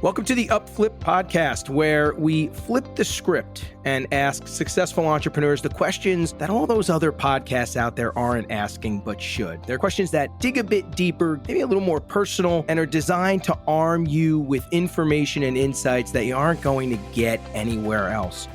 Welcome to the UpFlip podcast, where we flip the script and ask successful entrepreneurs the questions that all those other podcasts out there aren't asking but should. They're questions that dig a bit deeper, maybe a little more personal, and are designed to arm you with information and insights that you aren't going to get anywhere else.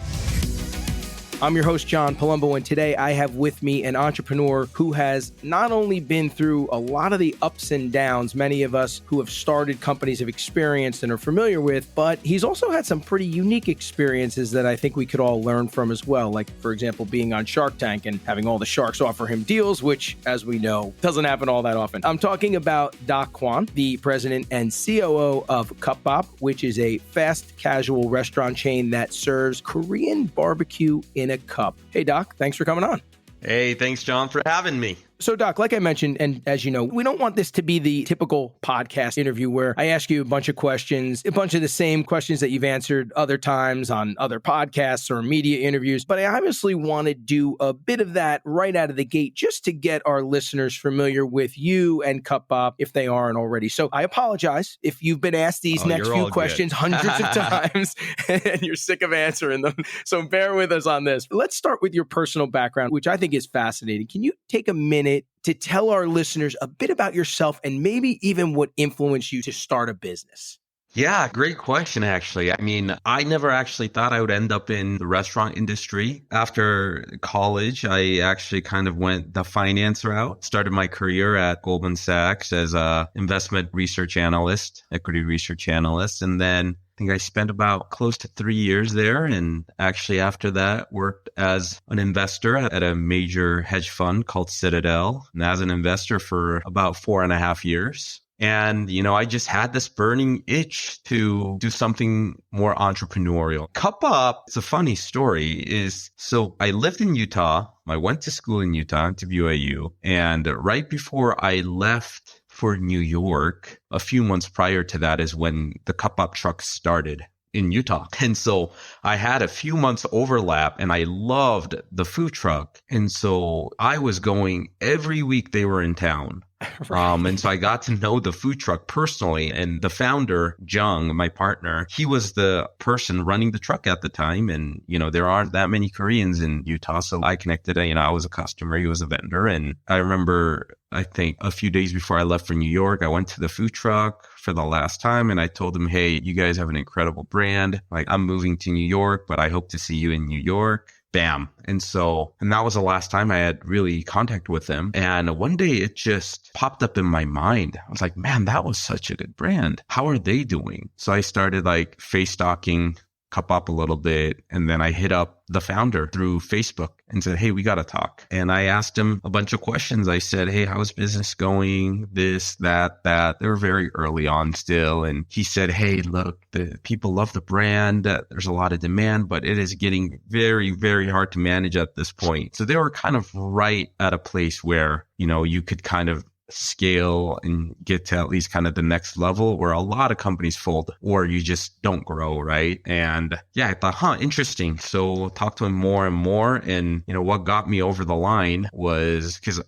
I'm your host, John Palumbo, and today I have with me an entrepreneur who has not only been through a lot of the ups and downs many of us who have started companies have experienced and are familiar with, but he's also had some pretty unique experiences that I think we could all learn from as well. Like, for example, being on Shark Tank and having all the sharks offer him deals, which, as we know, doesn't happen all that often. I'm talking about Dok Kwon, the president and COO of CUPBOP, which is a fast casual restaurant chain that serves Korean BBQ in a cup. Hey, Doc, thanks for coming on. Hey, thanks, John, for having me. So, Doc, like I mentioned, and as you know, we don't want this to be the typical podcast interview where I ask you a bunch of questions, a bunch of the same questions that you've answered other times on other podcasts or media interviews. But I obviously want to do a bit of that right out of the gate just to get our listeners familiar with you and CUPBOP if they aren't already. So I apologize if you've been asked these next few questions hundreds of times and you're sick of answering them. So bear with us on this. Let's start with your personal background, which I think is fascinating. Can you take a minute to tell our listeners a bit about yourself and maybe even what influenced you to start a business? Yeah, great question, actually. I mean, I never actually thought I would end up in the restaurant industry. After college, I actually kind of went the finance route, started my career at Goldman Sachs as a investment research analyst, equity research analyst, and then I think I spent about close to 3 years there. And actually after that worked as an investor at a major hedge fund called Citadel, and as an investor for about 4.5 years. And, you know, I just had this burning itch to do something more entrepreneurial. CUPBOP, it's a funny story, so I lived in Utah. I went to school in Utah, to BYU. And right before I left for New York, a few months prior to that is when the CUPBOP truck started in Utah. And so I had a few months overlap and I loved the food truck. And so I was going every week they were in town. Right. And so I got to know the food truck personally, and the founder, Jung, my partner, he was the person running the truck at the time. And, you know, there aren't that many Koreans in Utah. So I connected, I was a customer, he was a vendor. And I remember, I think a few days before I left for New York, I went to the food truck for the last time. And I told him, hey, you guys have an incredible brand. Like, I'm moving to New York, but I hope to see you in New York. Bam. And that was the last time I had really contact with them. And one day it just popped up in my mind. I was like, man, that was such a good brand. How are they doing? So I started face stalking CUPBOP a little bit. And then I hit up the founder through Facebook and said, hey, we got to talk. And I asked him a bunch of questions. I said, hey, how's business going? This, that. They were very early on still. And he said, hey, look, the people love the brand. There's a lot of demand, but it is getting very, very hard to manage at this point. So they were kind of right at a place where, you could kind of scale and get to at least kind of the next level where a lot of companies fold or you just don't grow, right? And yeah, I thought, interesting. So talk to him more and more. And, what got me over the line was because,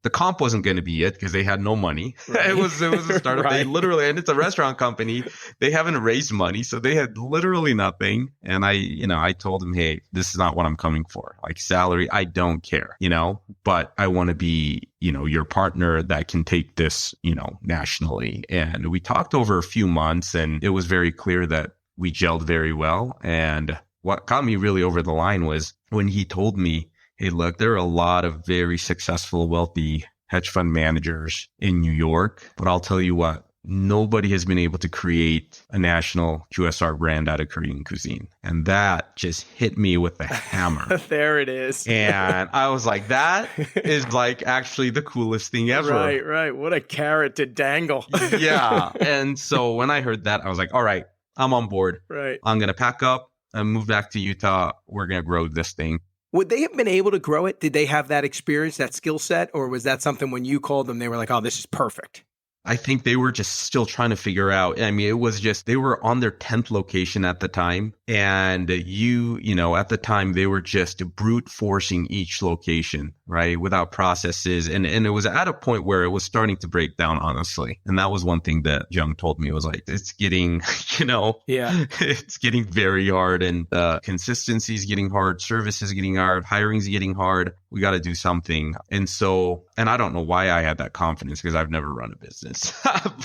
the comp wasn't going to be it because they had no money. Right. It was a startup. Right. They literally, and it's a restaurant company. They haven't raised money. So they had literally nothing. And I told him, hey, this is not what I'm coming for. Like salary, I don't care, but I want to be, your partner that can take this, nationally. And we talked over a few months and it was very clear that we gelled very well. And what got me really over the line was when he told me, hey, look, there are a lot of very successful, wealthy hedge fund managers in New York, but I'll tell you what, nobody has been able to create a national QSR brand out of Korean cuisine. And that just hit me with a hammer. There it is. And I was like, that is actually the coolest thing ever. Right. What a carrot to dangle. Yeah. And so when I heard that, I was like, all right, I'm on board. Right. I'm going to pack up and move back to Utah. We're going to grow this thing. Would they have been able to grow it? Did they have that experience, that skill set? Or was that something when you called them, they were like, oh, this is perfect? I think they were just still trying to figure out. I mean, it was just, they were on their 10th location at the time. And at the time, they were just brute forcing each location, right? Without processes. And it was at a point where it was starting to break down, honestly. And that was one thing that Jung told me, was like, it's getting, it's getting very hard, and consistency is getting hard. Service is getting hard. Hiring is getting hard. We got to do something. And I don't know why I had that confidence, because I've never run a business.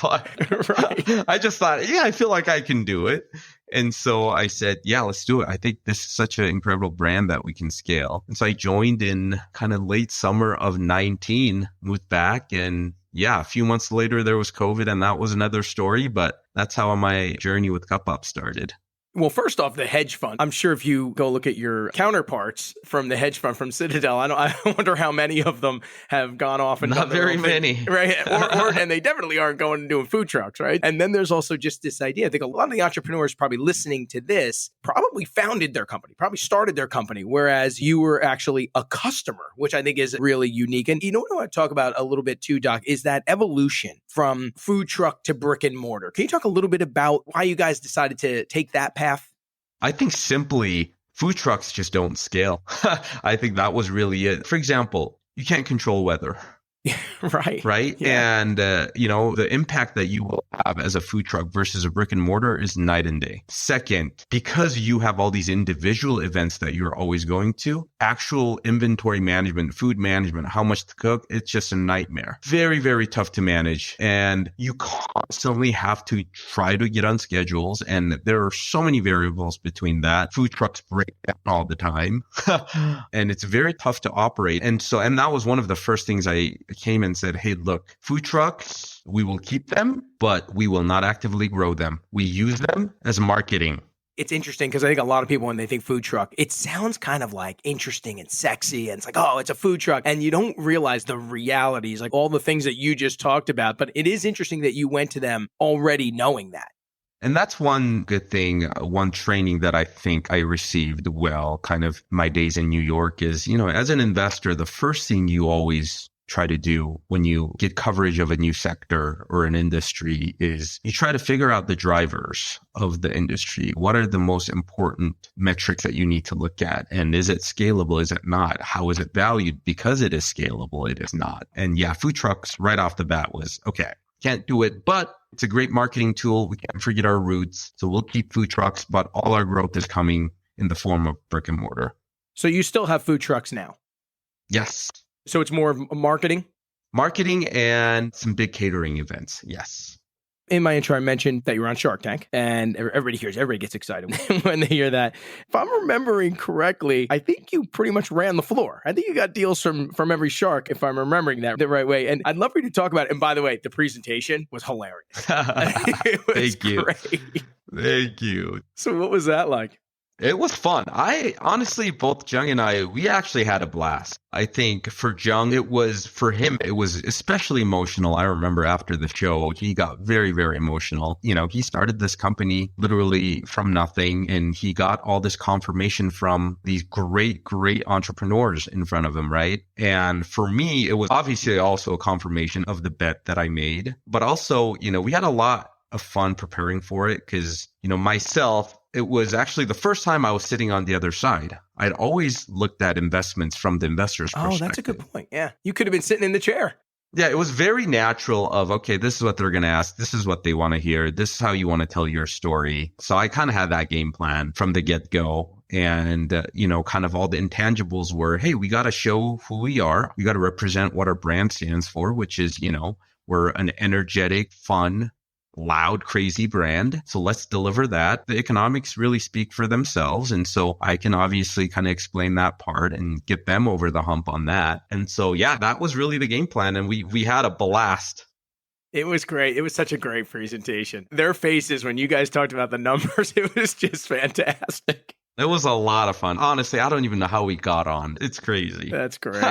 But right. I just thought, I feel like I can do it. And so I said, let's do it. I think this is such an incredible brand that we can scale. And so I joined in kind of late summer of 19, moved back, and a few months later there was COVID, and that was another story. But that's how my journey with CUPBOP started. Well, first off, the hedge fund. I'm sure if you go look at your counterparts from the hedge fund from Citadel, I wonder how many of them have gone off and not very many, right? And they definitely aren't going and doing food trucks, right? And then there's also just this idea. I think a lot of the entrepreneurs probably listening to this probably founded their company, probably started their company, whereas you were actually a customer, which I think is really unique. And you know what I want to talk about a little bit too, Doc, is that evolution from food truck to brick and mortar. Can you talk a little bit about why you guys decided to take that path? I think simply food trucks just don't scale. I think that was really it. For example, you can't control weather. Right. Yeah. And, the impact that you will have as a food truck versus a brick and mortar is night and day. Second, because you have all these individual events that you're always going to, actual inventory management, food management, how much to cook, it's just a nightmare. Very, very tough to manage. And you constantly have to try to get on schedules. And there are so many variables between that. Food trucks break down all the time. And it's very tough to operate. And that was one of the first things I came and said, hey, look, food trucks, we will keep them, but we will not actively grow them. We use them as marketing. It's interesting because I think a lot of people, when they think food truck, it sounds kind of like interesting and sexy. And it's like, oh, it's a food truck. And you don't realize the realities, like all the things that you just talked about. But it is interesting that you went to them already knowing that. And that's one good thing, one training that I think I received kind of my days in New York is, as an investor, the first thing you always try to do when you get coverage of a new sector or an industry is you try to figure out the drivers of the industry. What are the most important metrics that you need to look at? And is it scalable? Is it not? How is it valued? Because it is scalable, it is not. And food trucks right off the bat was, okay, can't do it, but it's a great marketing tool. We can't forget our roots. So we'll keep food trucks, but all our growth is coming in the form of brick and mortar. So you still have food trucks now? Yes. So it's more of marketing? Marketing and some big catering events. Yes. In my intro, I mentioned that you were on Shark Tank, and everybody gets excited when they hear that. If I'm remembering correctly, I think you pretty much ran the floor. I think you got deals from every shark, if I'm remembering that the right way. And I'd love for you to talk about it. And by the way, the presentation was hilarious. It was Thank you. Great. Thank you. So what was that like? It was fun. I honestly, both Jung and I, we actually had a blast. I think for Jung, it was especially emotional. I remember after the show, he got very, very emotional. He started this company literally from nothing, and he got all this confirmation from these great, great entrepreneurs in front of him, right? And for me, it was obviously also a confirmation of the bet that I made. But also, we had a lot of fun preparing for it because, myself, it was actually the first time I was sitting on the other side. I'd always looked at investments from the investor's perspective. Oh, that's a good point. Yeah. You could have been sitting in the chair. Yeah, it was very natural of, okay, this is what they're going to ask. This is what they want to hear. This is how you want to tell your story. So I kind of had that game plan from the get-go. And, kind of all the intangibles were, hey, we got to show who we are. We got to represent what our brand stands for, which is, we're an energetic, fun, loud, crazy brand. So let's deliver that. The economics really speak for themselves. And so I can obviously kind of explain that part and get them over the hump on that. And so, that was really the game plan. And we had a blast. It was great. It was such a great presentation. Their faces when you guys talked about the numbers, it was just fantastic. It was a lot of fun. Honestly, I don't even know how we got on. It's crazy. That's great.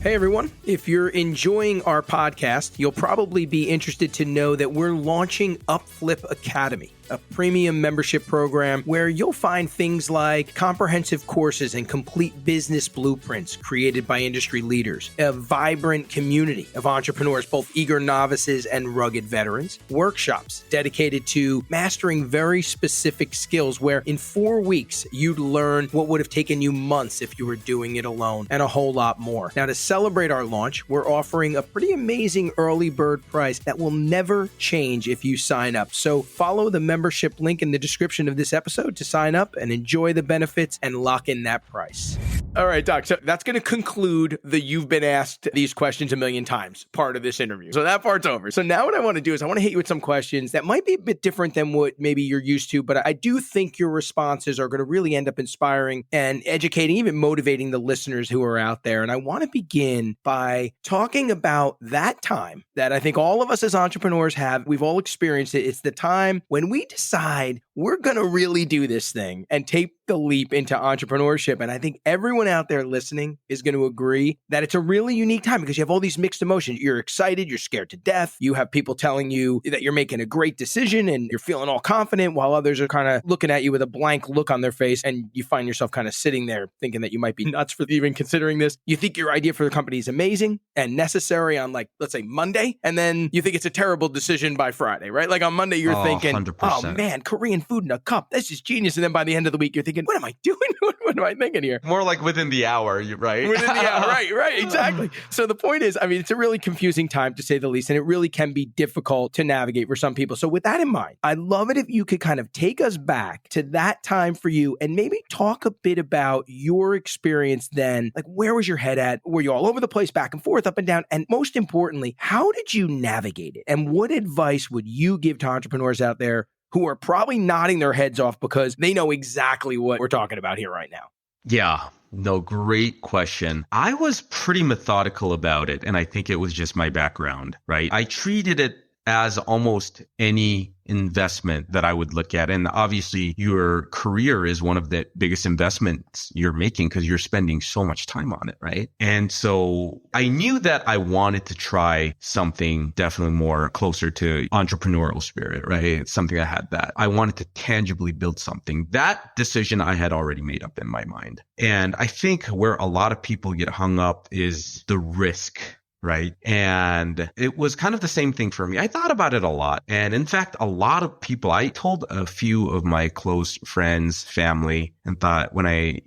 Hey, everyone. If you're enjoying our podcast, you'll probably be interested to know that we're launching UpFlip Academy. a premium membership program where you'll find things like comprehensive courses and complete business blueprints created by industry leaders, a vibrant community of entrepreneurs, both eager novices and rugged veterans, workshops dedicated to mastering very specific skills where in 4 weeks you'd learn what would have taken you months if you were doing it alone, and a whole lot more. Now, to celebrate our launch, we're offering a pretty amazing early bird price that will never change if you sign up. So follow the membership link in the description of this episode to sign up and enjoy the benefits and lock in that price. All right, Doc. So that's going to conclude the you've been asked these questions a million times part of this interview. So that part's over. So now what I want to do is I want to hit you with some questions that might be a bit different than what maybe you're used to, but I do think your responses are going to really end up inspiring and educating, even motivating the listeners who are out there. And I want to begin by talking about that time that I think all of us as entrepreneurs have. We've all experienced it. It's the time when we decide we're going to really do this thing and take the leap into entrepreneurship. And I think everyone out there listening is going to agree that it's a really unique time because you have all these mixed emotions. You're excited, you're scared to death. You have people telling you that you're making a great decision and you're feeling all confident while others are kind of looking at you with a blank look on their face. And you find yourself kind of sitting there thinking that you might be nuts for even considering this. You think your idea for the company is amazing and necessary on, like, let's say Monday. And then you think it's a terrible decision by Friday, right? Like on Monday, you're thinking, 100%. Oh man, Korean food in a cup. That's just genius. And then by the end of the week, you're thinking, what am I doing? What am I thinking here? More like within the hour, right? Within the hour, right, exactly. So the point is, I mean, it's a really confusing time to say the least, and it really can be difficult to navigate for some people. So with that in mind, I'd love it if you could kind of take us back to that time for you and maybe talk a bit about your experience then. Like, where was your head at? Were you all over the place, back and forth, up and down? And most importantly, how did you navigate it? And what advice would you give to entrepreneurs out there who are probably nodding their heads off because they know exactly what we're talking about here right now? Yeah, no, great question. I was pretty methodical about it, and I think it was just my background, right? I treated it as almost any investment that I would look at. And obviously your career is one of the biggest investments you're making because you're spending so much time on it, right? And so I knew that I wanted to try something definitely more closer to entrepreneurial spirit, right? It's something I had that. I wanted to tangibly build something. That decision I had already made up in my mind. And I think where a lot of people get hung up is the risk, right? And it was kind of the same thing for me. I thought about it a lot. And in fact, a lot of people, I told a few of my close friends, family, and thought when I,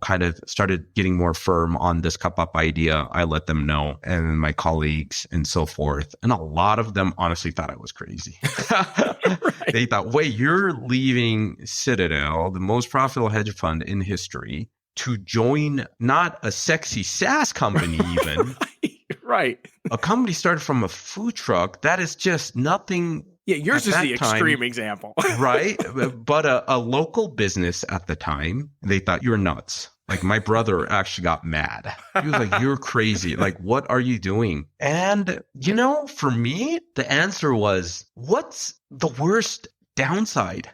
kind of started getting more firm on this CUPBOP idea, I let them know, and my colleagues and so forth. And a lot of them honestly thought I was crazy. Right. They thought, wait, you're leaving Citadel, the most profitable hedge fund in history, to join not a sexy SaaS company even. Right. A company started from a food truck. That is just nothing. Yeah, yours is the extreme example. Right? But a local business at the time, they thought you're nuts. Like my brother actually got mad. He was like, you're crazy. Like, what are you doing? And, for me, the answer was, what's the worst downside?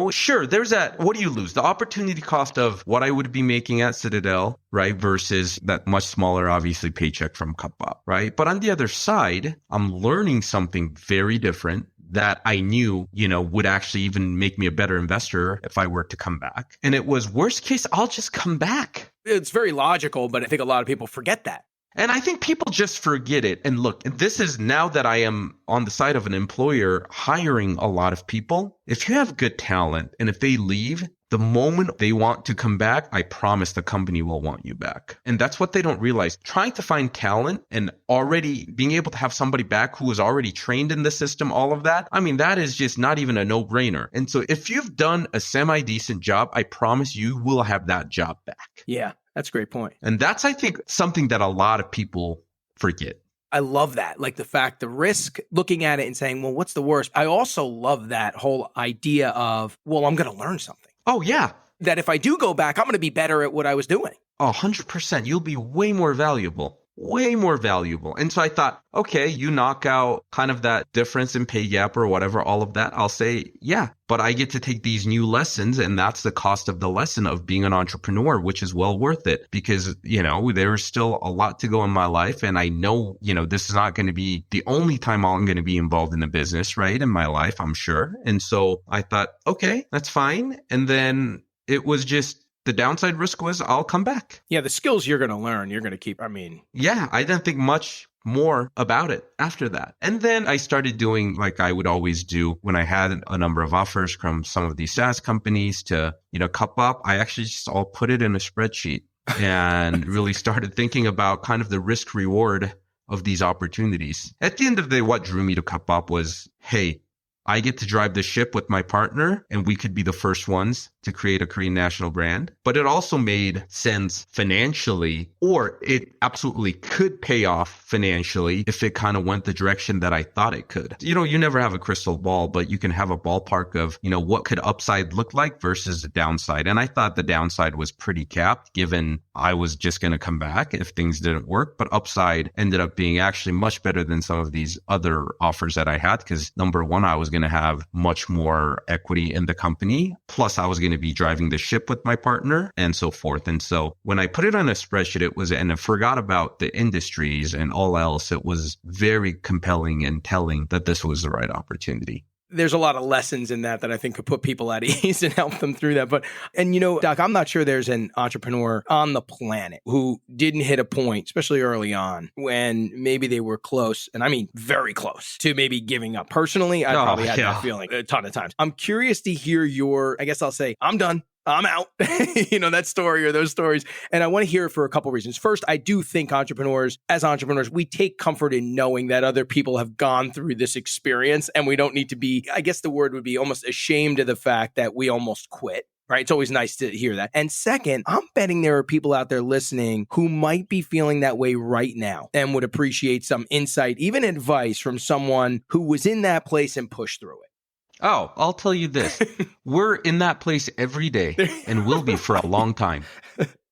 Sure, there's that. What do you lose? The opportunity cost of what I would be making at Citadel, right? Versus that much smaller, obviously, paycheck from CUPBOP, right? But on the other side, I'm learning something very different that I knew, would actually even make me a better investor if I were to come back. And it was worst case, I'll just come back. It's very logical, but I think a lot of people forget that. And I think people just forget it. And look, this is now that I am on the side of an employer hiring a lot of people. If you have good talent and if they leave, the moment they want to come back, I promise the company will want you back. And that's what they don't realize. Trying to find talent and already being able to have somebody back who is already trained in the system, all of that, that is just not even a no-brainer. And so if you've done a semi-decent job, I promise you will have that job back. Yeah. That's a great point. And that's, I think, something that a lot of people forget. I love that. Like the risk, looking at it and saying, well, what's the worst? I also love that whole idea of, well, I'm going to learn something. Oh, yeah. That if I do go back, I'm going to be better at what I was doing. 100%. You'll be way more valuable. way more valuable. And so I thought, okay, you knock out kind of that difference in pay gap or whatever, all of that. I'll say, yeah, but I get to take these new lessons, and that's the cost of the lesson of being an entrepreneur, which is well worth it because, there's still a lot to go in my life. And I know, this is not going to be the only time I'm going to be involved in a business, right? In my life, I'm sure. And so I thought, okay, that's fine. And then it was just, the downside risk was I'll come back. Yeah, the skills you're going to learn, you're going to keep. Yeah, I didn't think much more about it after that. And then I started doing like I would always do when I had a number of offers from some of these SaaS companies to, CUPBOP. I actually just all put it in a spreadsheet and really started thinking about kind of the risk reward of these opportunities. At the end of the day, what drew me to CUPBOP was, hey, I get to drive the ship with my partner, and we could be the first ones to create a Korean national brand. But it also made sense financially, or it absolutely could pay off financially if it kind of went the direction that I thought it could. You never have a crystal ball, but you can have a ballpark of, what could upside look like versus the downside. And I thought the downside was pretty capped, given I was just going to come back if things didn't work. But upside ended up being actually much better than some of these other offers that I had, because number one, I was going to have much more equity in the company. Plus, I was going to be driving the ship with my partner and so forth. And so when I put it on a spreadsheet, and I forgot about the industries and all else, it was very compelling and telling that this was the right opportunity. There's a lot of lessons in that I think could put people at ease and help them through that. Doc, I'm not sure there's an entrepreneur on the planet who didn't hit a point, especially early on, when maybe they were close, and I mean very close, to maybe giving up. Personally, I probably had that feeling a ton of times. I'm curious to hear I guess I'll say, I'm done. I'm out, that story or those stories. And I want to hear it for a couple of reasons. First, I do think as entrepreneurs, we take comfort in knowing that other people have gone through this experience, and we don't need to be, I guess the word would be almost ashamed of the fact that we almost quit. Right? It's always nice to hear that. And second, I'm betting there are people out there listening who might be feeling that way right now and would appreciate some insight, even advice from someone who was in that place and pushed through it. Oh, I'll tell you this. We're in that place every day and will be for a long time.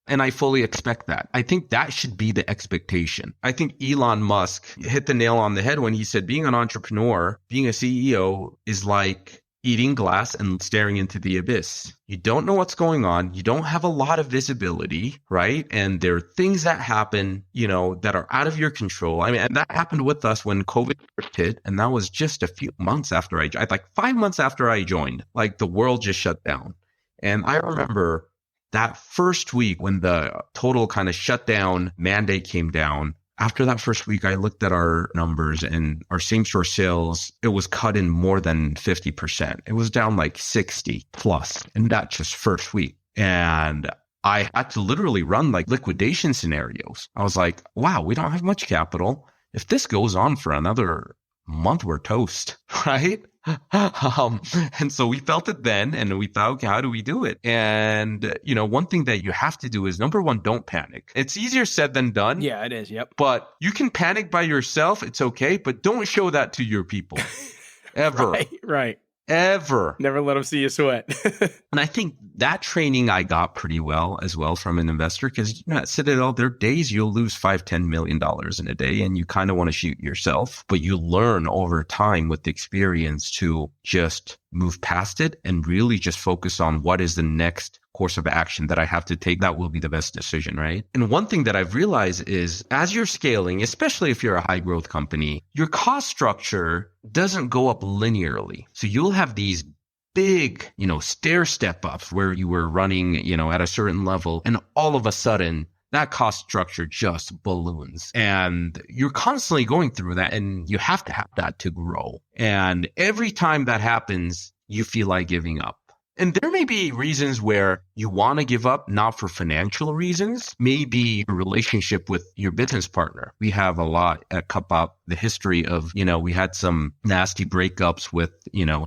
And I fully expect that. I think that should be the expectation. I think Elon Musk hit the nail on the head when he said being an entrepreneur, being a CEO is like eating glass and staring into the abyss. You don't know what's going on. You don't have a lot of visibility, right? And there are things that happen, that are out of your control. I mean, and that happened with us when COVID hit. And that was just a few months after like 5 months after I joined, like the world just shut down. And I remember that first week when the total kind of shutdown mandate came down. After that first week, I looked at our numbers, and our same store sales, it was cut in more than 50%. It was down like 60 plus in that just first week. And I had to literally run like liquidation scenarios. I was like, wow, we don't have much capital. If this goes on for another month, we're toast, right? And so we felt it then, and we thought, okay, how do we do it? And, one thing that you have to do is, number one, don't panic. It's easier said than done. Yeah, it is. Yep. But you can panic by yourself. It's okay. But don't show that to your people ever. Right. Ever. Never let them see you sweat. And I think that training I got pretty well as well from an investor, because at Citadel, there are days you'll lose $5-10 million in a day, and you kind of want to shoot yourself, but you learn over time with experience to just move past it and really just focus on what is the next course of action that I have to take that will be the best decision, right? And one thing that I've realized is as you're scaling, especially if you're a high growth company, your cost structure doesn't go up linearly. So you'll have these big, stair step ups where you were running, at a certain level, and all of a sudden that cost structure just balloons. And you're constantly going through that, and you have to have that to grow. And every time that happens, you feel like giving up. And there may be reasons where you want to give up, not for financial reasons, maybe a relationship with your business partner. We have a lot at CUPBOP, the history of, we had some nasty breakups with,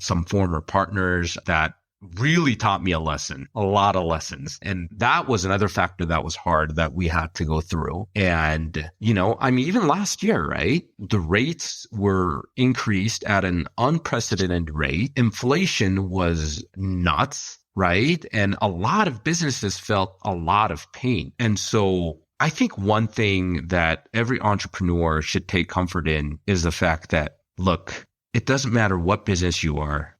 some former partners that really taught me a lot of lessons. And that was another factor that was hard that we had to go through. And, even last year, right? The rates were increased at an unprecedented rate. Inflation was nuts, right? And a lot of businesses felt a lot of pain. And so I think one thing that every entrepreneur should take comfort in is the fact that, look, it doesn't matter what business you are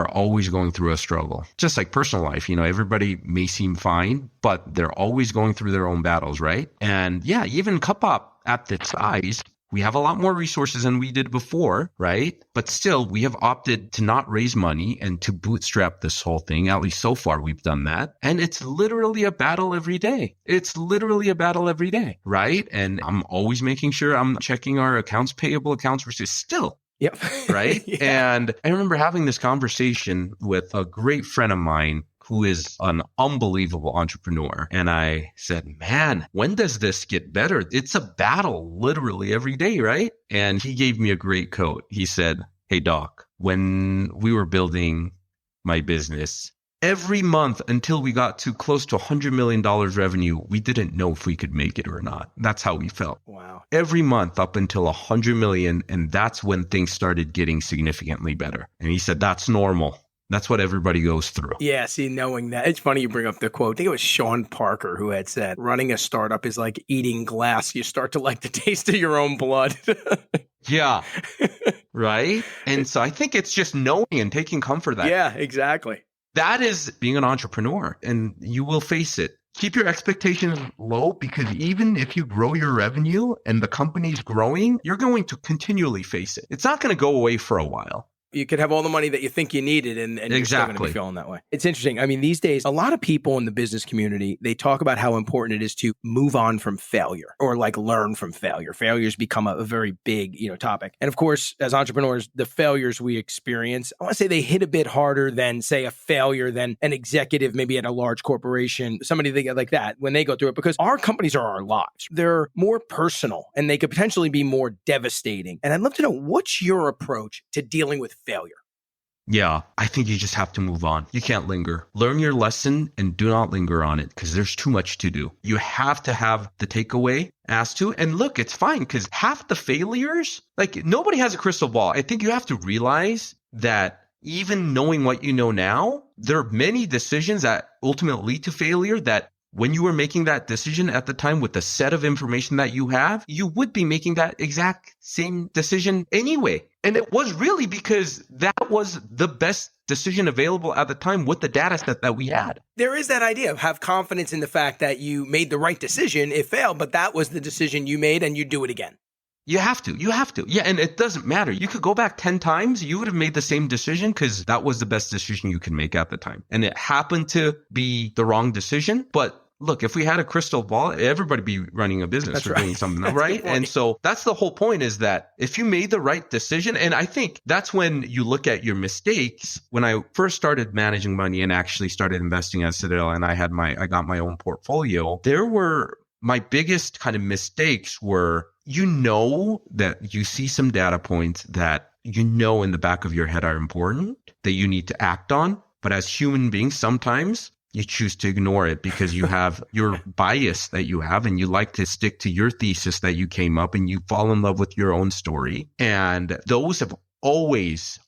always going through a struggle. Just like personal life, everybody may seem fine, but they're always going through their own battles, right? And yeah, even CUPBOP at the size, we have a lot more resources than we did before, right? But still, we have opted to not raise money and to bootstrap this whole thing. At least so far, we've done that. And it's literally a battle every day. Right? And I'm always making sure I'm checking our accounts payable, accounts receivable still. Yep. Right? Yeah. And I remember having this conversation with a great friend of mine who is an unbelievable entrepreneur. And I said, man, when does this get better? It's a battle literally every day, right? And he gave me a great quote. He said, hey, Doc, when we were building my business, every month until we got to close to $100 million revenue, we didn't know if we could make it or not. That's how we felt. Wow. Every month up until 100 million. And that's when things started getting significantly better. And he said, that's normal. That's what everybody goes through. Yeah, see, knowing that. It's funny you bring up the quote. I think it was Sean Parker who had said, running a startup is like eating glass. You start to like the taste of your own blood. Yeah. Right? And so I think it's just knowing and taking comfort that. Yeah, exactly. That is being an entrepreneur, and you will face it. Keep your expectations low, because even if you grow your revenue and the company's growing, you're going to continually face it. It's not going to go away for a while. You could have all the money that you think you needed and you're still going to be feeling that way. It's interesting. I mean, these days, a lot of people in the business community, they talk about how important it is to move on from failure or like learn from failure. Failures become a very big, topic. And of course, as entrepreneurs, the failures we experience, I want to say they hit a bit harder than, say, a failure than an executive, maybe at a large corporation, somebody like that when they go through it, because our companies are our lives. They're more personal and they could potentially be more devastating. And I'd love to know, what's your approach to dealing with failure? Yeah, I think you just have to move on. You can't linger. Learn your lesson and do not linger on it, because there's too much to do. You have to have the takeaway as to, and look, it's fine, because half the failures, like nobody has a crystal ball. I think you have to realize that even knowing what you know now, there are many decisions that ultimately lead to failure that when you were making that decision at the time with the set of information that you have, you would be making that exact same decision anyway. And it was really because that was the best decision available at the time with the data set that we had. There is that idea of have confidence in the fact that you made the right decision. It failed, but that was the decision you made and you do it again. You have to. Yeah, and it doesn't matter. You could go back 10 times. You would have made the same decision because that was the best decision you could make at the time. And it happened to be the wrong decision, but look, if we had a crystal ball, everybody would be running a business or doing something, right? And so that's the whole point, is that if you made the right decision, and I think that's when you look at your mistakes. When I first started managing money and actually started investing at Citadel, and I got my own portfolio, my biggest kind of mistakes were, that you see some data points that in the back of your head are important, that you need to act on. But as human beings, sometimes you choose to ignore it because you have your bias that you have, and you like to stick to your thesis that you came up, and you fall in love with your own story. And those have always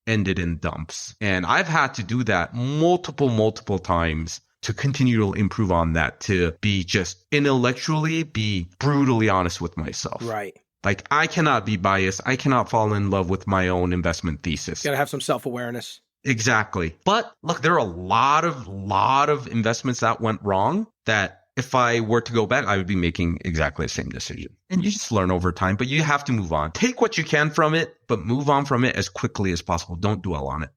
ended in dumps. And I've had to do that multiple times to continue to improve on that, to be just intellectually, be brutally honest with myself. Right. Like, I cannot be biased. I cannot fall in love with my own investment thesis. You got to have some self-awareness. Exactly. But look, there are a lot of investments that went wrong that if I were to go back, I would be making exactly the same decision. And you just learn over time, but you have to move on. Take what you can from it, but move on from it as quickly as possible. Don't dwell on it.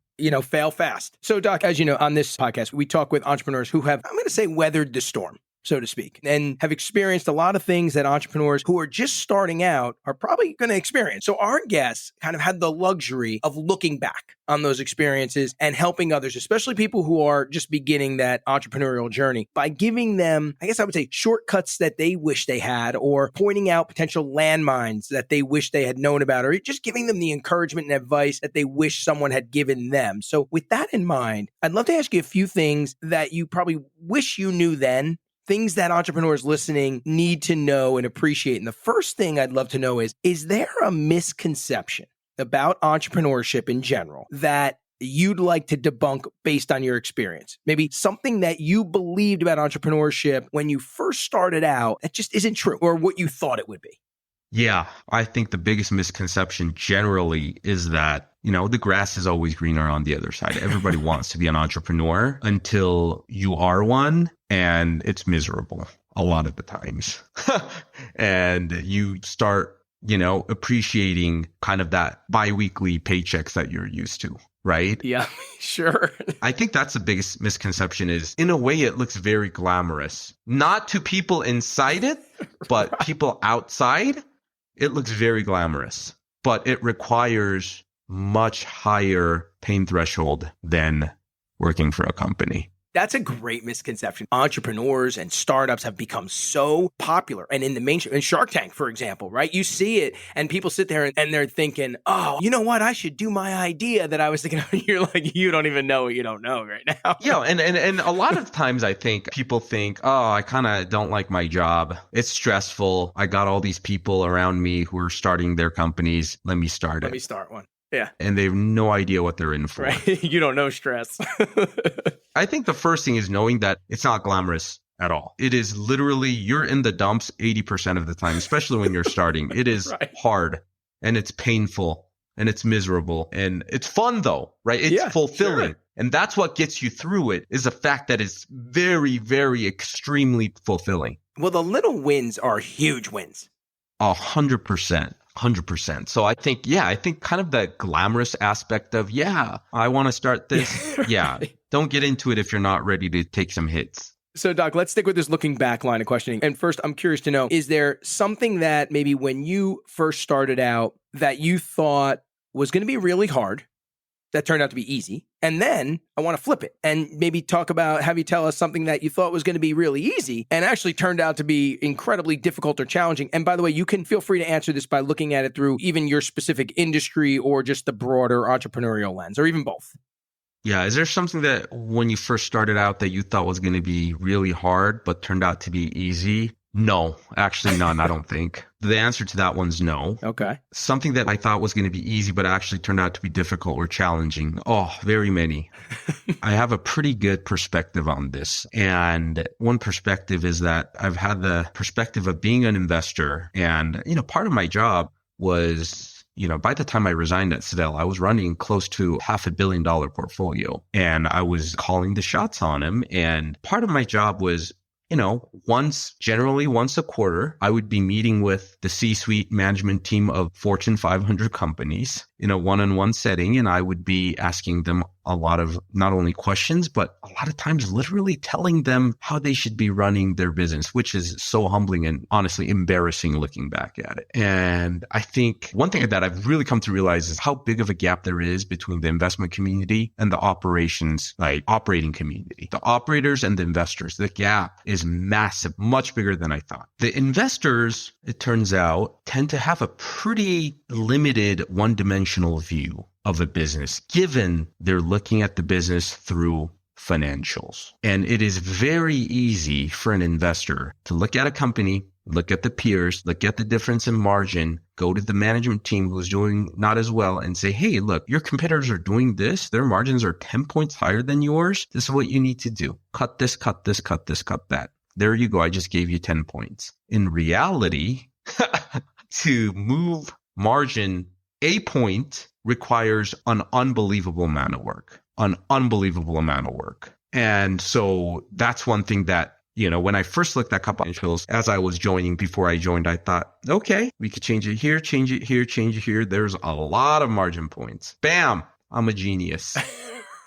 Fail fast. So, Doc, as you know, on this podcast, we talk with entrepreneurs who have, I'm going to say, weathered the storm, so to speak, and have experienced a lot of things that entrepreneurs who are just starting out are probably going to experience. So our guests kind of had the luxury of looking back on those experiences and helping others, especially people who are just beginning that entrepreneurial journey, by giving them, I guess I would say, shortcuts that they wish they had, or pointing out potential landmines that they wish they had known about, or just giving them the encouragement and advice that they wish someone had given them. So with that in mind, I'd love to ask you a few things that you probably wish you knew then, things that entrepreneurs listening need to know and appreciate. And the first thing I'd love to know is there a misconception about entrepreneurship in general that you'd like to debunk based on your experience? Maybe something that you believed about entrepreneurship when you first started out that just isn't true, or what you thought it would be. Yeah, I think the biggest misconception generally is that, the grass is always greener on the other side. Everybody wants to be an entrepreneur until you are one, and it's miserable a lot of the times. And you start, appreciating kind of that biweekly paychecks that you're used to, right? Yeah, sure. I think that's the biggest misconception is, in a way, it looks very glamorous. Not to people inside it, but people outside. It looks very glamorous, but it requires much higher pain threshold than working for a company. That's a great misconception. Entrepreneurs and startups have become so popular. And in the mainstream, in Shark Tank, for example, right? You see it and people sit there and they're thinking, oh, you know what? I should do my idea that I was thinking of. You're like, you don't even know what you don't know right now. Yeah. And a lot of times I think people think, oh, I kind of don't like my job. It's stressful. I got all these people around me who are starting their companies. Let me start it. Let me start one. Yeah. And they have no idea what they're in for. Right. You don't know stress. I think the first thing is knowing that it's not glamorous at all. It is literally, you're in the dumps 80% of the time, especially when you're starting. It is hard and it's painful and it's miserable and it's fun though, right? It's fulfilling. Sure. And that's what gets you through it, is the fact that it's very, very extremely fulfilling. Well, the little wins are huge wins. 100%. 100%. So I think kind of the glamorous aspect of, I want to start this. Yeah. Don't get into it if you're not ready to take some hits. So Doc, let's stick with this looking back line of questioning. And first, I'm curious to know, is there something that maybe when you first started out that you thought was going to be really hard that turned out to be easy? And then I want to flip it and maybe have you tell us something that you thought was going to be really easy and actually turned out to be incredibly difficult or challenging. And by the way, you can feel free to answer this by looking at it through even your specific industry or just the broader entrepreneurial lens, or even both. Yeah. Is there something that when you first started out that you thought was going to be really hard, but turned out to be easy? No, actually none, I don't think. The answer to that one's no. Okay. Something that I thought was going to be easy, but actually turned out to be difficult or challenging. Oh, very many. I have a pretty good perspective on this. And one perspective is that I've had the perspective of being an investor. And, part of my job was, by the time I resigned at Citadel, I was running close to $500 million portfolio and I was calling the shots on him. And part of my job was, once a quarter, I would be meeting with the C-suite management team of Fortune 500 companies in a one-on-one setting. And I would be asking them a lot of not only questions, but a lot of times literally telling them how they should be running their business, which is so humbling and honestly embarrassing looking back at it. And I think one thing that I've really come to realize is how big of a gap there is between the investment community and the operating community. The operators and the investors, the gap is massive, much bigger than I thought. The investors, it turns out, tend to have a pretty limited one-dimensional view of a business, given they're looking at the business through financials. And it is very easy for an investor to look at a company, look at the peers, look at the difference in margin, go to the management team who's doing not as well and say, hey, look, your competitors are doing this. Their margins are 10 points higher than yours. This is what you need to do. Cut this, cut this, cut this, cut that. There you go. I just gave you 10 points. In reality, to move margin a point requires an unbelievable amount of work, And so that's one thing that, when I first looked at CUPBOP as I was joining, before I joined, I thought, okay, we could change it here, change it here, change it here. There's a lot of margin points. Bam, I'm a genius.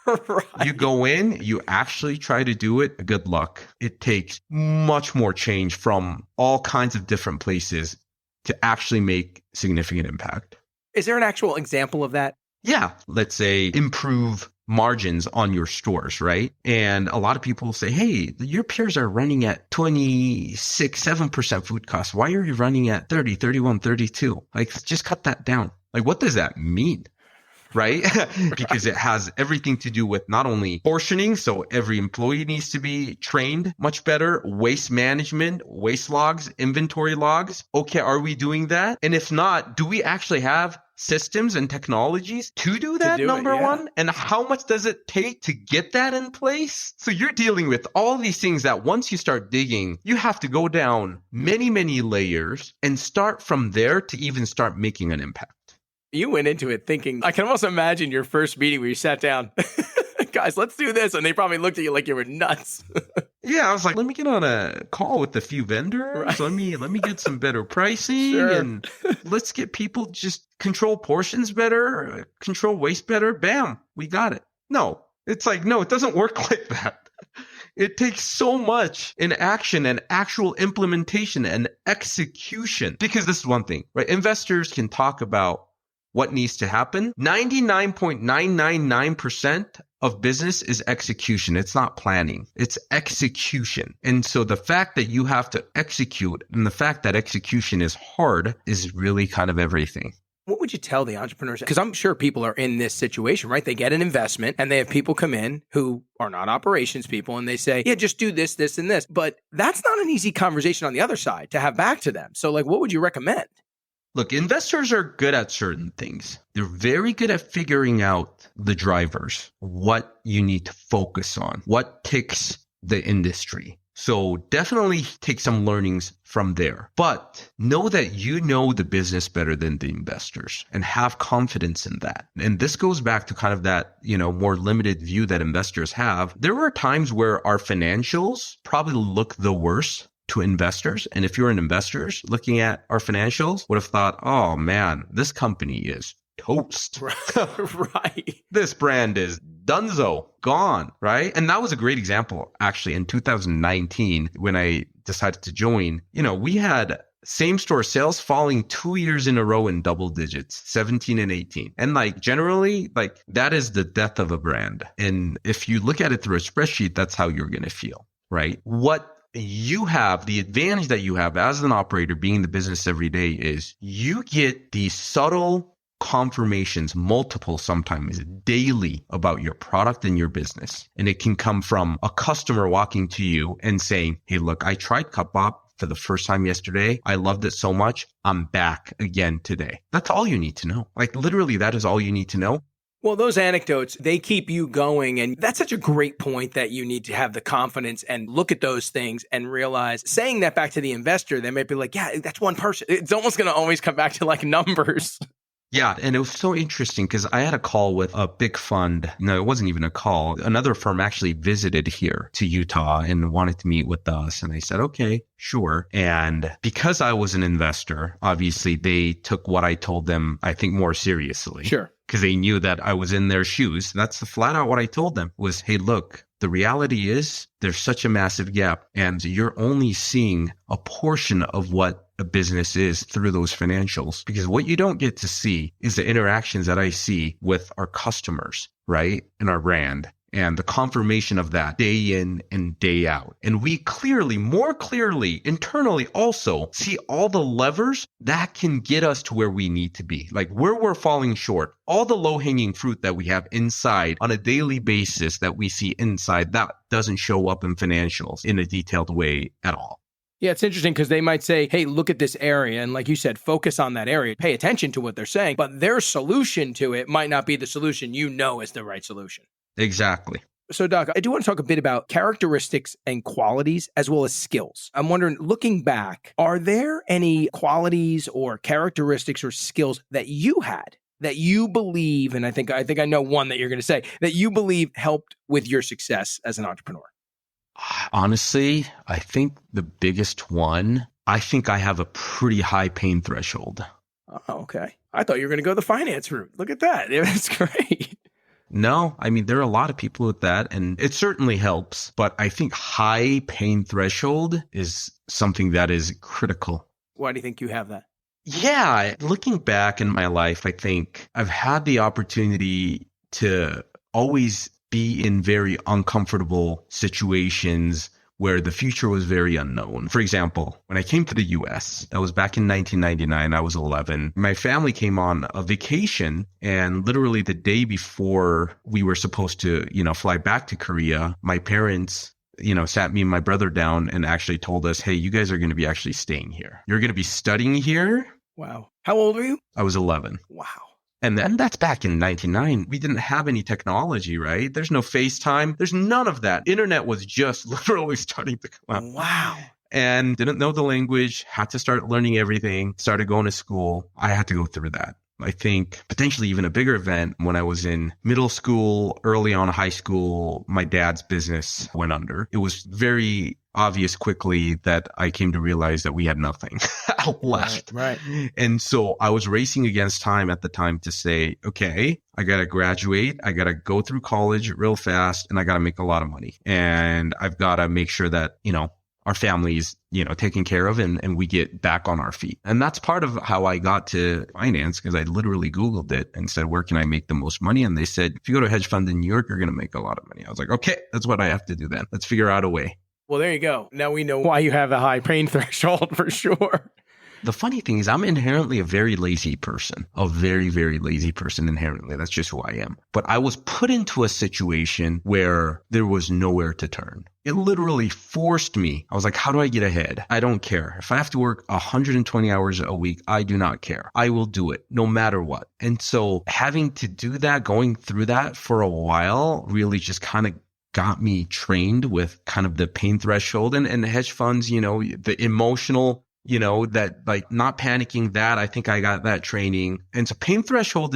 Right. You go in, you actually try to do it. Good luck. It takes much more change from all kinds of different places to actually make significant impact. Is there an actual example of that? Yeah. Let's say improve margins on your stores, right? And a lot of people say, hey, your peers are running at 26, 7% food costs. Why are you running at 30, 31, 32? Just cut that down. What does that mean? Right? Because it has everything to do with not only portioning, so every employee needs to be trained much better, waste management, waste logs, inventory logs. Okay, are we doing that? And if not, do we actually have systems and technologies to do that, number one? And how much does it take to get that in place? So you're dealing with all these things that once you start digging, you have to go down many, many layers and start from there to even start making an impact. You went into it thinking, I can almost imagine your first meeting where you sat down, guys, let's do this. And they probably looked at you like you were nuts. Yeah, I was like, let me get on a call with a few vendors. Right. Let me get some better pricing and let's get people just control portions better, control waste better. Bam, we got it. No, it's like, no, it doesn't work like that. It takes so much in action and actual implementation and execution. Because this is one thing, right? Investors can talk about what needs to happen. 99.999% of business is execution. It's not planning. It's execution. And so the fact that you have to execute and the fact that execution is hard is really kind of everything. What would you tell the entrepreneurs? Because I'm sure people are in this situation, right? They get an investment and they have people come in who are not operations people and they say, yeah, just do this, this, and this. But that's not an easy conversation on the other side to have back to them. So like, what would you recommend? Look, investors are good at certain things. They're very good at figuring out the drivers, what you need to focus on, what ticks the industry. So definitely take some learnings from there. But know that you know the business better than the investors and have confidence in that. And this goes back to kind of that, more limited view that investors have. There are times where our financials probably look the worst to investors. And if you're an investor looking at our financials, would have thought, oh man, this company is toast. Right. This brand is dunzo, gone, right? And that was a great example, actually, in 2019, when I decided to join. We had same-store sales falling 2 years in a row in double digits, 17 and 18. And generally, that is the death of a brand. And if you look at it through a spreadsheet, that's how you're going to feel, right? What you have, the advantage that you have as an operator being in the business every day is you get these subtle confirmations, multiple sometimes daily, about your product and your business. And it can come from a customer walking to you and saying, hey, look, I tried CUPBOP for the first time yesterday. I loved it so much. I'm back again today. That's all you need to know. Literally, that is all you need to know. Well, those anecdotes, they keep you going. And that's such a great point that you need to have the confidence and look at those things and realize, saying that back to the investor, they might be like, yeah, that's one person. It's almost going to always come back to numbers. Yeah. And it was so interesting because I had a call with a big fund. No, it wasn't even a call. Another firm actually visited here to Utah and wanted to meet with us. And I said, okay, sure. And because I was an investor, obviously they took what I told them, I think, more seriously. Sure. Because they knew that I was in their shoes. That's flat out what I told them was, hey, look, the reality is there's such a massive gap and you're only seeing a portion of what a business is through those financials. Because what you don't get to see is the interactions that I see with our customers, right? And our brand. And the confirmation of that day in and day out. And we more clearly, internally also see all the levers that can get us to where we need to be. Where we're falling short, all the low-hanging fruit that we have inside on a daily basis that we see inside, that doesn't show up in financials in a detailed way at all. Yeah, it's interesting because they might say, hey, look at this area. And like you said, focus on that area. Pay attention to what they're saying. But their solution to it might not be the solution you know is the right solution. Exactly. So, Doc, I do want to talk a bit about characteristics and qualities as well as skills. I'm wondering, looking back, are there any qualities or characteristics or skills that you had that you believe, and I think I know one that you're going to say, that you believe helped with your success as an entrepreneur? Honestly, I think the biggest one, I think I have a pretty high pain threshold. Oh, okay. I thought you were going to go the finance route. Look at that. That's great. No, I mean, there are a lot of people with that, and it certainly helps. But I think high pain threshold is something that is critical. Why do you think you have that? Yeah, looking back in my life, I think I've had the opportunity to always be in very uncomfortable situations where the future was very unknown. For example, when I came to the US, that was back in 1999, I was 11. My family came on a vacation, and literally the day before we were supposed to, fly back to Korea, my parents, sat me and my brother down and actually told us, hey, you guys are going to be actually staying here. You're going to be studying here, Wow. How old were you? I was 11. Wow. And then that's back in 99. We didn't have any technology, right? There's no FaceTime. There's none of that. Internet was just literally starting to come out. Wow. And didn't know the language, had to start learning everything, started going to school. I had to go through that. I think potentially even a bigger event when I was in middle school, early on high school, my dad's business went under. It was very obvious quickly that I came to realize that we had nothing left. Right. And so I was racing against time at the time to say, okay, I got to graduate. I got to go through college real fast and I got to make a lot of money. And I've got to make sure that, our family's, taken care of and we get back on our feet. And that's part of how I got to finance, because I literally Googled it and said, where can I make the most money? And they said, if you go to a hedge fund in New York, you're going to make a lot of money. I was like, okay, that's what I have to do then. Let's figure out a way. Well, there you go. Now we know why you have a high pain threshold for sure. The funny thing is I'm inherently a very lazy person, a very, very lazy person inherently. That's just who I am. But I was put into a situation where there was nowhere to turn. It literally forced me. I was like, how do I get ahead? I don't care. If I have to work 120 hours a week, I do not care. I will do it no matter what. And so having to do that, going through that for a while really just kind of got me trained with kind of the pain threshold and hedge funds, the emotional, that like not panicking, that I think I got that training. And so pain threshold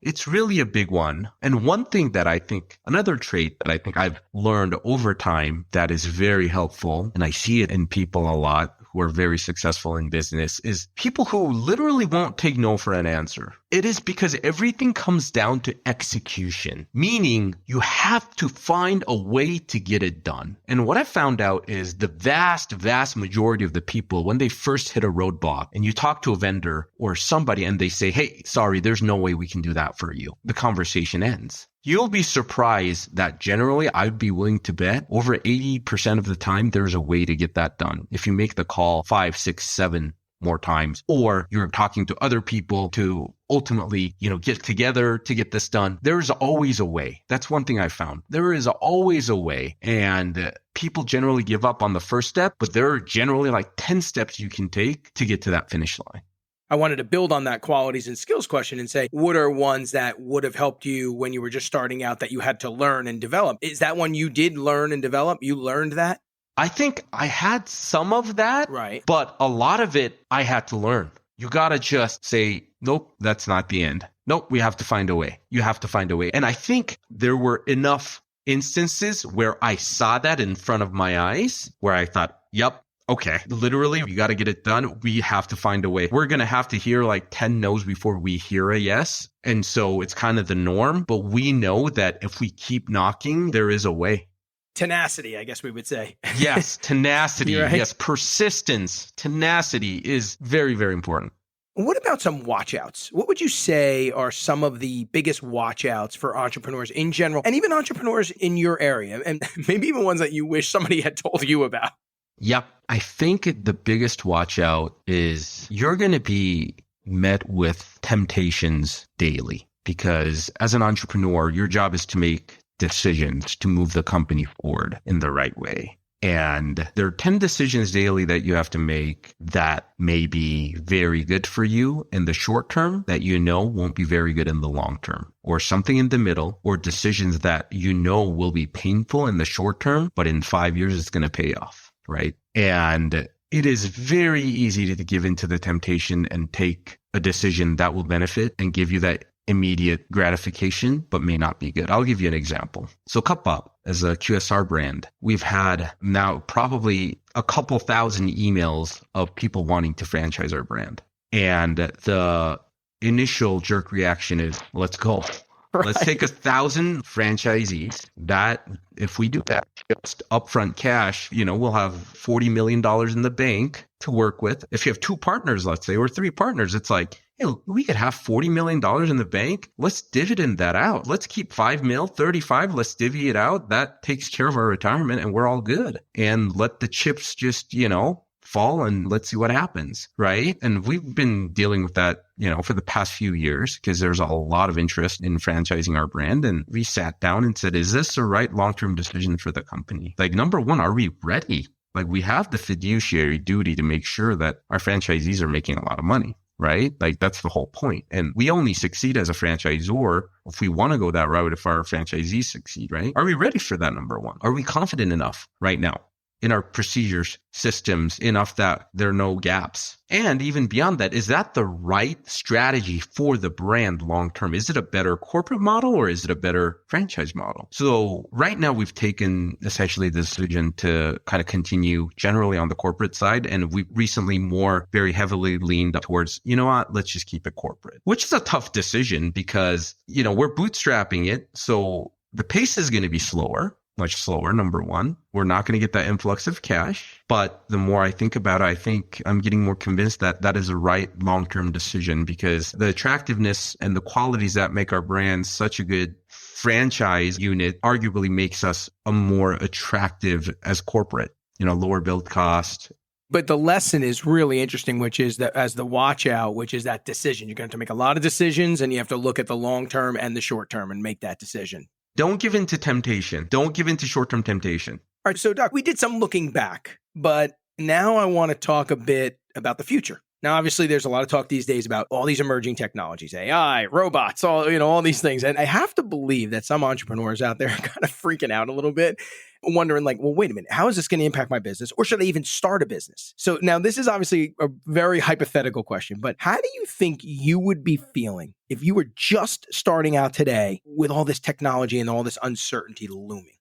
it's really a big one. And one thing that I think, another trait that I think I've learned over time that is very helpful, and I see it in people a lot who are very successful in business, is people who literally won't take no for an answer. It is because everything comes down to execution, meaning you have to find a way to get it done. And what I found out is the vast, vast majority of the people, when they first hit a roadblock and you talk to a vendor or somebody and they say, hey, sorry, there's no way we can do that for you, the conversation ends. You'll be surprised that generally I'd be willing to bet over 80% of the time there's a way to get that done. If you make the call 5, 6, 7 more times, or you're talking to other people to ultimately, get together to get this done, there's always a way. That's one thing I found. There is always a way. And people generally give up on the first step, but there are generally like 10 steps you can take to get to that finish line. I wanted to build on that qualities and skills question and say, what are ones that would have helped you when you were just starting out that you had to learn and develop? Is that one you did learn and develop? You learned that? I think I had some of that, right? But a lot of it I had to learn. You got to just say, nope, that's not the end. Nope, we have to find a way. You have to find a way. And I think there were enough instances where I saw that in front of my eyes where I thought, yep. Okay, literally, you got to get it done. We have to find a way. We're going to have to hear like 10 no's before we hear a yes. And so it's kind of the norm, but we know that if we keep knocking, there is a way. Tenacity, I guess we would say. Yes, tenacity. Right? Yes, persistence. Tenacity is very, very important. What about some watchouts? What would you say are some of the biggest watchouts for entrepreneurs in general, and even entrepreneurs in your area, and maybe even ones that you wish somebody had told you about? Yep. I think the biggest watch out is you're going to be met with temptations daily, because as an entrepreneur, your job is to make decisions to move the company forward in the right way. And there are 10 decisions daily that you have to make that may be very good for you in the short term that won't be very good in the long term, or something in the middle, or decisions that will be painful in the short term, but in 5 years it's going to pay off. Right. And it is very easy to give into the temptation and take a decision that will benefit and give you that immediate gratification, but may not be good. I'll give you an example. So CUPBOP, as a QSR brand, we've had now probably a couple thousand emails of people wanting to franchise our brand. And the initial jerk reaction is, let's go. Right. Let's take 1,000 franchisees. That, if we do that, just upfront cash, we'll have $40 million in the bank to work with. If you have 2 partners, let's say, or 3 partners, it's like, hey, we could have $40 million in the bank. Let's dividend that out. Let's keep 5 mil, 35. Let's divvy it out. That takes care of our retirement and we're all good. And let the chips just, fall and let's see what happens. Right. And we've been dealing with that, for the past few years, because there's a lot of interest in franchising our brand. And we sat down and said, is this the right long-term decision for the company? Like, number one, are we ready? Like we have the fiduciary duty to make sure that our franchisees are making a lot of money, right? Like that's the whole point. And we only succeed as a franchisor if we want to go that route, if our franchisees succeed, right? Are we ready for that, number one? Are we confident enough right now in our procedures, systems, enough that there are no gaps? And even beyond that, is that the right strategy for the brand long term? Is it a better corporate model or is it a better franchise model? So right now we've taken essentially the decision to kind of continue generally on the corporate side. And we recently very heavily leaned towards, you know what, let's just keep it corporate, which is a tough decision because, we're bootstrapping it. So the pace is going to be much slower, number one. We're not going to get that influx of cash. But the more I think about it, I think I'm getting more convinced that that is a right long-term decision because the attractiveness and the qualities that make our brand such a good franchise unit arguably makes us a more attractive as corporate, lower build cost. But the lesson is really interesting, which is that as the watch out, which is that decision, you're going to have to make a lot of decisions and you have to look at the long term and the short term and make that decision. Don't give in to temptation. Don't give in to short-term temptation. All right. So, Doc, we did some looking back, but now I want to talk a bit about the future. Now, obviously, there's a lot of talk these days about all these emerging technologies, AI, robots, all these things. And I have to believe that some entrepreneurs out there are kind of freaking out a little bit, wondering like, well, wait a minute, how is this going to impact my business? Or should I even start a business? So now this is obviously a very hypothetical question, but how do you think you would be feeling if you were just starting out today with all this technology and all this uncertainty looming?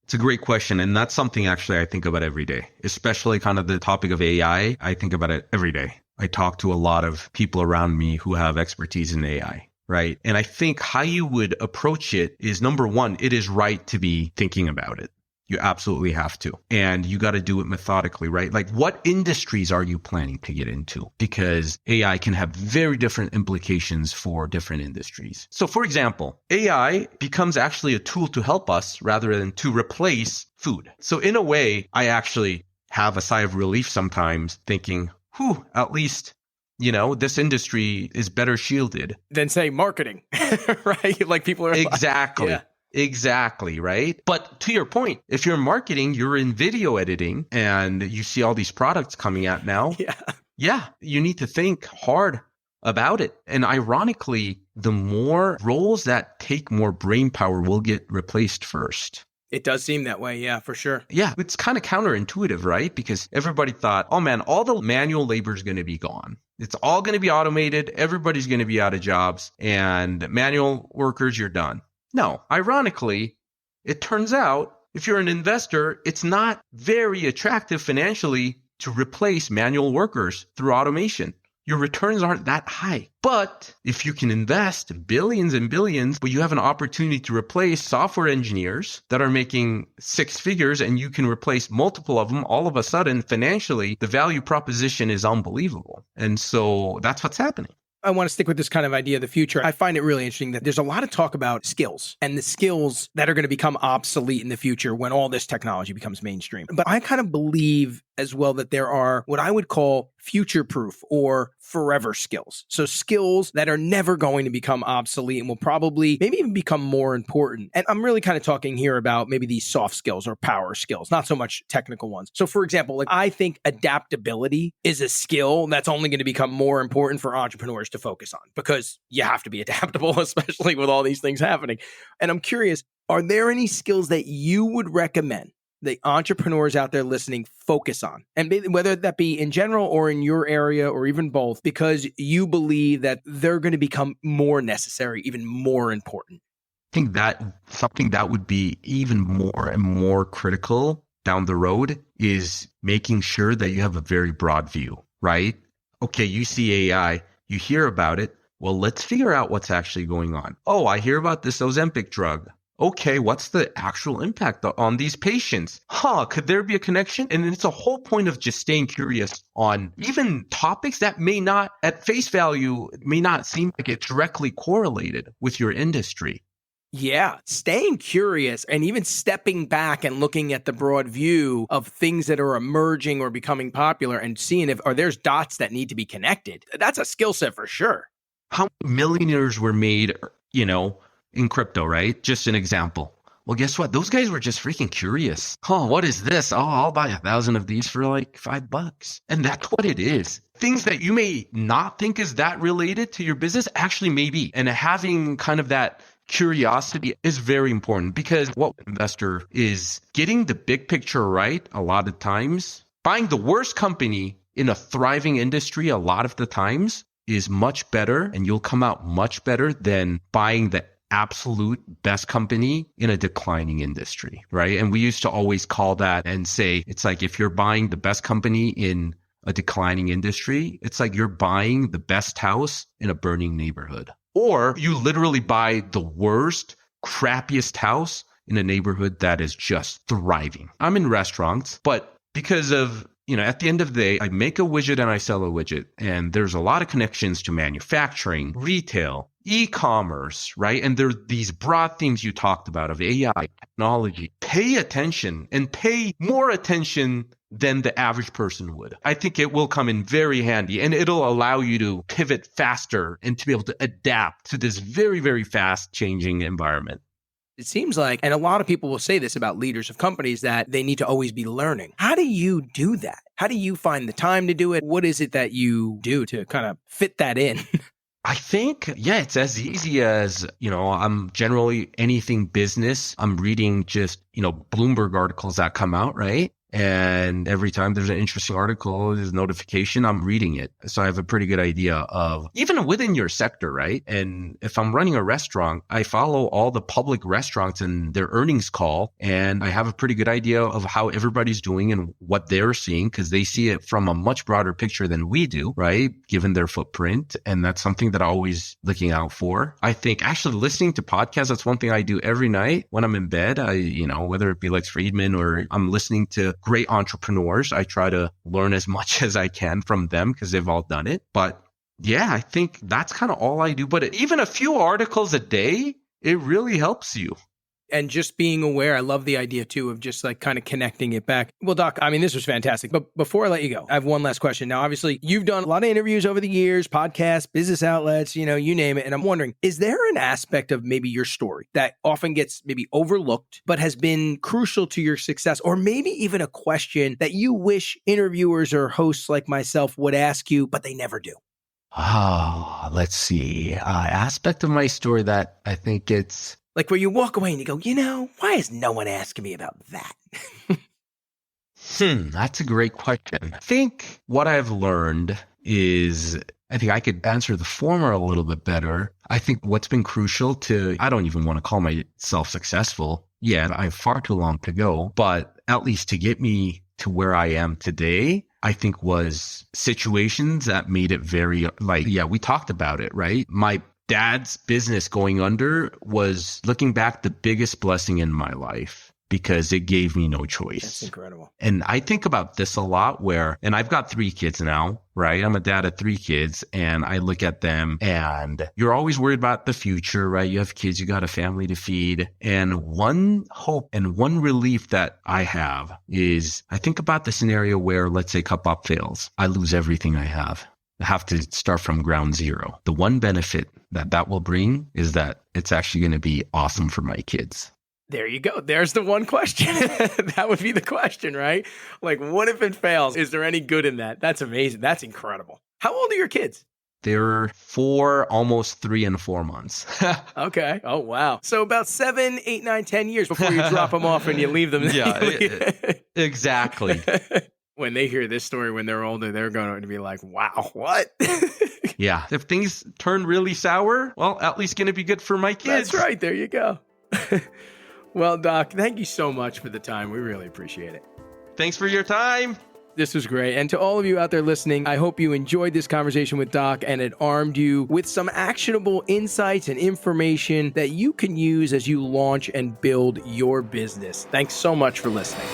It's a great question. And that's something actually I think about every day, especially kind of the topic of AI. I think about it every day. I talk to a lot of people around me who have expertise in AI, right? And I think how you would approach it is, number one, it is right to be thinking about it. You absolutely have to. And you got to do it methodically, right? Like what industries are you planning to get into? Because AI can have very different implications for different industries. So for example, AI becomes actually a tool to help us rather than to replace food. So in a way, I actually have a sigh of relief sometimes thinking, at least this industry is better shielded than say marketing, right? Like people are exactly. Yeah. Exactly, right? But to your point, if you're marketing, you're in video editing and you see all these products coming out now. Yeah, you need to think hard about it. And ironically, the more roles that take more brain power will get replaced first. It does seem that way. Yeah, for sure. Yeah, it's kind of counterintuitive, right? Because everybody thought, oh man, all the manual labor is going to be gone. It's all going to be automated. Everybody's going to be out of jobs and manual workers, you're done. No, ironically, it turns out if you're an investor, it's not very attractive financially to replace manual workers through automation. Your returns aren't that high. But if you can invest billions and billions, but you have an opportunity to replace software engineers that are making six figures and you can replace multiple of them, all of a sudden, financially, the value proposition is unbelievable. And so that's what's happening. I want to stick with this kind of idea of the future. I find it really interesting that there's a lot of talk about skills and the skills that are going to become obsolete in the future when all this technology becomes mainstream. But I kind of believe as well that there are what I would call future-proof or forever skills. So skills that are never going to become obsolete and will probably maybe even become more important. And I'm really kind of talking here about maybe these soft skills or power skills, not so much technical ones. So for example, like I think adaptability is a skill that's only going to become more important for entrepreneurs to focus on because you have to be adaptable, especially with all these things happening. And I'm curious, are there any skills that you would recommend the entrepreneurs out there listening focus on? And whether that be in general or in your area or even both, because you believe that they're going to become more necessary, even more important. I think that something that would be even more and more critical down the road is making sure that you have a very broad view, right? Okay, you see AI, you hear about it. Well, let's figure out what's actually going on. Oh, I hear about this Ozempic drug. Okay, what's the actual impact on these patients? Could there be a connection? And it's a whole point of just staying curious on even topics that may not, at face value, may not seem like it's directly correlated with your industry. Yeah, staying curious and even stepping back and looking at the broad view of things that are emerging or becoming popular and seeing if there's dots that need to be connected. That's a skill set for sure. How millionaires were made, in crypto, right? Just an example. Well, guess what? Those guys were just freaking curious. Oh, what is this? Oh, I'll buy 1,000 of these for like $5. And that's what it is. Things that you may not think is that related to your business actually may be. And having kind of that curiosity is very important, because what investor is getting the big picture right a lot of times, buying the worst company in a thriving industry a lot of the times is much better, and you'll come out much better than buying the absolute best company in a declining industry, right? And we used to always call that and say, it's like if you're buying the best company in a declining industry, it's like you're buying the best house in a burning neighborhood. Or you literally buy the worst, crappiest house in a neighborhood that is just thriving. I'm in restaurants, but because of, at the end of the day, I make a widget and I sell a widget. And there's a lot of connections to manufacturing, retail, e-commerce, right? And there's these broad themes you talked about of AI, technology. Pay attention, and pay more attention than the average person would. I think it will come in very handy, and it'll allow you to pivot faster and to be able to adapt to this very, very fast changing environment. It seems like, and a lot of people will say this about leaders of companies, that they need to always be learning. How do you do that? How do you find the time to do it? What is it that you do to kind of fit that in? I think, it's as easy as, I'm generally anything business. I'm reading just, Bloomberg articles that come out, right? And every time there's an interesting article, there's a notification, I'm reading it. So I have a pretty good idea of even within your sector, right? And if I'm running a restaurant, I follow all the public restaurants and their earnings call. And I have a pretty good idea of how everybody's doing and what they're seeing, because they see it from a much broader picture than we do, right? Given their footprint. And that's something that I'm always looking out for. I think actually listening to podcasts, that's one thing I do every night when I'm in bed. Whether it be Lex Friedman or I'm listening to great entrepreneurs, I try to learn as much as I can from them because they've all done it. But I think that's kind of all I do. But even a few articles a day, it really helps you. And just being aware, I love the idea too of just like kind of connecting it back. Well, Doc, this was fantastic. But before I let you go, I have one last question. Now, obviously, you've done a lot of interviews over the years, podcasts, business outlets, you name it. And I'm wondering, is there an aspect of maybe your story that often gets maybe overlooked, but has been crucial to your success? Or maybe even a question that you wish interviewers or hosts like myself would ask you, but they never do? Oh, let's see. Aspect of my story that I think it's... like where you walk away and you go, why is no one asking me about that? That's a great question. I think what I've learned is, I think I could answer the former a little bit better. I think what's been crucial to, I don't even want to call myself successful yet. I have far too long to go, but at least to get me to where I am today, I think was situations that made it very we talked about it, right? My dad's business going under was, looking back, the biggest blessing in my life because it gave me no choice. That's incredible. And I think about this a lot and I've got 3 kids now, right? I'm a dad of 3 kids, and I look at them and you're always worried about the future, right? You have kids, you got a family to feed. And one hope and one relief that I have is I think about the scenario where, let's say, CUPBOP fails. I lose everything I have. I have to start from ground zero. The one benefit that will bring is that it's actually going to be awesome for my kids. There you go. There's the one question. That would be the question, right? Like, what if it fails? Is there any good in that? That's amazing. That's incredible. How old are your kids? They're 4, almost 3 and 4 months. Okay. Oh, wow. So about 7, 8, 9, 10 years before you drop them off and you leave them. Yeah, exactly. When they hear this story when they're older, they're going to be like, wow, what? Yeah. If things turn really sour, well, at least going to be good for my kids. That's right. There you go. Well, Doc, thank you so much for the time. We really appreciate it. Thanks for your time. This was great. And to all of you out there listening, I hope you enjoyed this conversation with Doc and it armed you with some actionable insights and information that you can use as you launch and build your business. Thanks so much for listening.